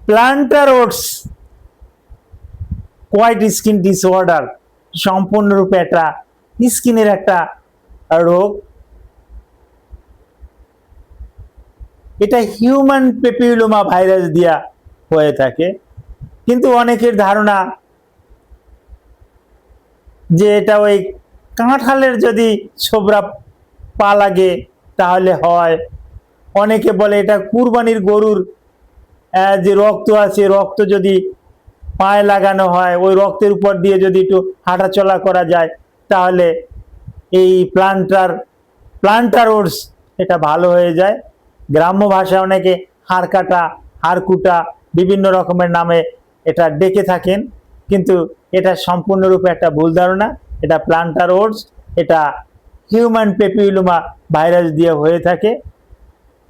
Planter warts white skin disorder সম্পূর্ণরূপে একটা স্কিনের একটা রোগ। এটা হিউম্যান পেপিলোমা ভাইরাস দিয়া হয়ে থাকে, কিন্তু অনেকের ধারণা যে এটা ওই কাঁঠালের যদি ছোবরা পা লাগে তাহলে হয়। অনেকে বলে এটা কুরবানির গরুর যে রক্ত আছে, রক্ত যদি পায়ে লাগানো হয়, ওই রক্তের উপর দিয়ে যদি একটু হাঁটাচলা করা যায় তাহলে এই প্লান্টার ওটস এটা ভালো হয়ে যায়। গ্রাম্য ভাষায় অনেকে হাড় কাটা, হাড় কুটা বিভিন্ন রকমের নামে এটা ডেকে থাকেন, কিন্তু এটা সম্পূর্ণরূপে একটা ভুল ধারণা। এটা প্লান্টার ওটস, এটা হিউম্যান পেপিলোমা ভাইরাস দিয়ে হয়ে থাকে।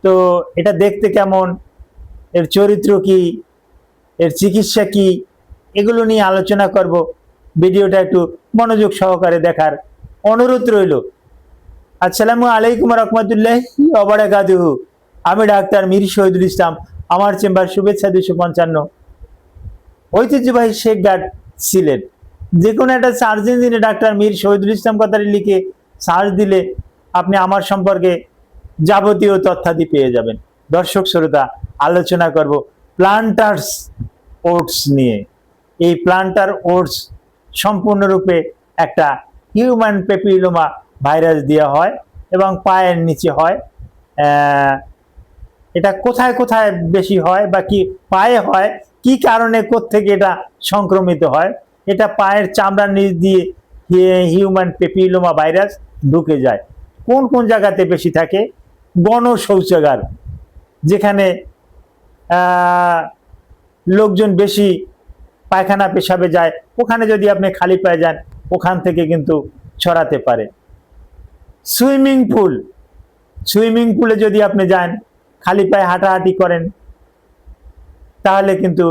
তো এটা দেখতে কেমন, এর চরিত্র কি, এর চিকিৎসা কি, এগুলো নিয়ে আলোচনা করব। ভিডিওটা একটু মনোযোগ সহকারে দেখার অনুরোধ রইল। আসসালামু আলাইকুম রহমতুল্লাহি ওয়া বারাকাতুহু। আমি ডাক্তার মীর শহীদুল ইসলাম, আমার চেম্বার শুভেচ্ছা 255, ঐতিহ্যবাহী শেখ ঘাট, সিলেট। যে কোনো একটা সার্চ ইঞ্জিনে ডাক্তার মীর শহীদুল ইসলাম কথাটি লিখে সার্চ দিলে আপনি আমার সম্পর্কে যাবতীয় তথ্যাদি পেয়ে যাবেন। দর্শক শ্রোতা, আলোচনা করব প্লান্টার্স ওটস নিয়ে। এই প্লান্টার ওটস সম্পূর্ণরূপে একটা হিউম্যান পেপিলোমা ভাইরাস দিয়ে হয় এবং পায়ের নিচে হয়। এটা কোথায় কোথায় বেশি হয় বা কি পায়ে হয়, কি কারণে, কোত্থেকে এটা সংক্রমিত হয়? এটা পায়ের চামড়ার নিচ দিয়ে হিউম্যান পেপিলোমা ভাইরাস ঢুকে যায়। কোন কোন জায়গাতে বেশি থাকে? গণ শৌচাগার, যেখানে লোকজন বেশি পায়খানা পেশাবে যায়, ওখানে যদি আপনি খালি পায়ে যান, ওখান থেকে কিন্তু ছড়াতে পারে। সুইমিং পুলে যদি আপনি যান, খালি পায়ে হাঁটাহাঁটি করেন, তাহলে কিন্তু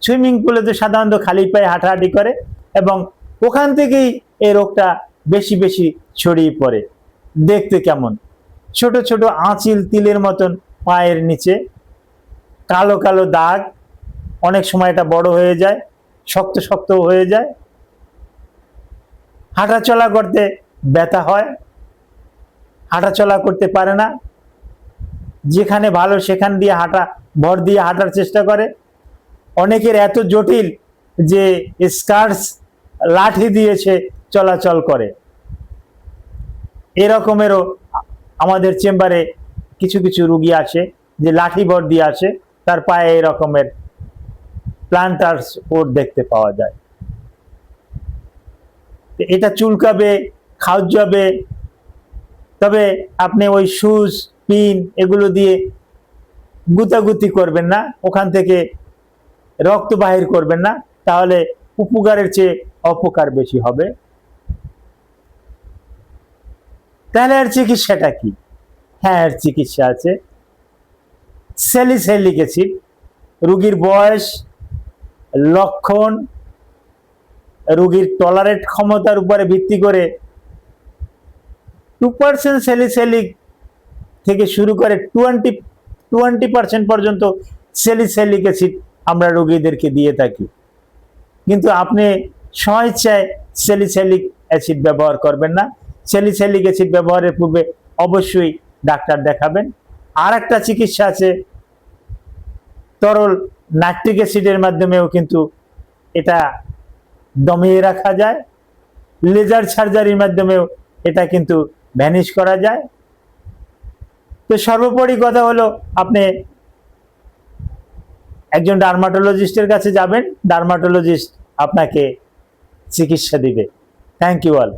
সুইমিং পুলে তো সাধারণত খালি পায়ে হাঁটাহাঁটি করে এবং ওখান থেকেই এই রোগটা বেশি বেশি ছড়িয়ে পড়ে। দেখতে কেমন? ছোট ছোট আঁচিল, তিলের মতন পায়ের নিচে, কালো কালো দাগ, অনেক সময় এটা বড় হয়ে যায়, শক্ত শক্ত হয়ে যায়, হাঁটাচলা করতে ব্যথা হয়, হাঁটাচলা করতে পারে না, যেখানে ভালো সেখান দিয়ে ভর দিয়ে হাঁটার চেষ্টা করে। অনেকের এত জটিল যে স্কার্স লাঠি দিয়েছে চলাচল করে। এরকমেরও আমাদের চেম্বারে কিছু কিছু রুগী আসে যে লাঠি ভর দিয়ে আসে, তার পায়ে এই রকমের প্লান্টার্স ওট দেখতে পাওয়া যায়। এটা চুলকাবে, খাওয়াবে, তবে আপনি ওই শুজ, পিন এগুলো দিয়ে গুতাগুতি করবেন না, ওখান থেকে রক্ত বাহির করবেন না, তাহলে উপকারের চেয়ে অপকার বেশি হবে। তাহলে এর চিকিৎসাটা কি? হ্যাঁ, এর চিকিৎসা আছে। স্যালিসাইলিক অ্যাসিড, রোগীর বয়স, লক্ষণ, রোগীর টলারেট ক্ষমতার উপরে ভিত্তি করে 2% স্যালিসাইলিক থেকে শুরু করে 20% পর্যন্ত স্যালিসাইলিক অ্যাসিড আমরা রোগীদেরকে দিয়ে থাকি। কিন্তু আপনি স্বেচ্ছায় স্যালিসাইলিক অ্যাসিড ব্যবহার করবেন না। স্যালিসাইলিক অ্যাসিড ব্যবহারের পূর্বে অবশ্যই ডাক্তার দেখাবেন। আর একটা চিকিৎসা আছে, তরল নাইট্রিক অ্যাসিডের মাধ্যমেও কিন্তু এটা দমিয়ে রাখা যায়। লেজার সার্জারির মাধ্যমেও এটা কিন্তু ভ্যানিশ করা যায়। তো সর্বোপরি কথা হলো, আপনি একজন ডার্মাটোলজিস্টের কাছে যাবেন, ডার্মাটোলজিস্ট আপনাকে চিকিৎসা দিবে। Thank you all.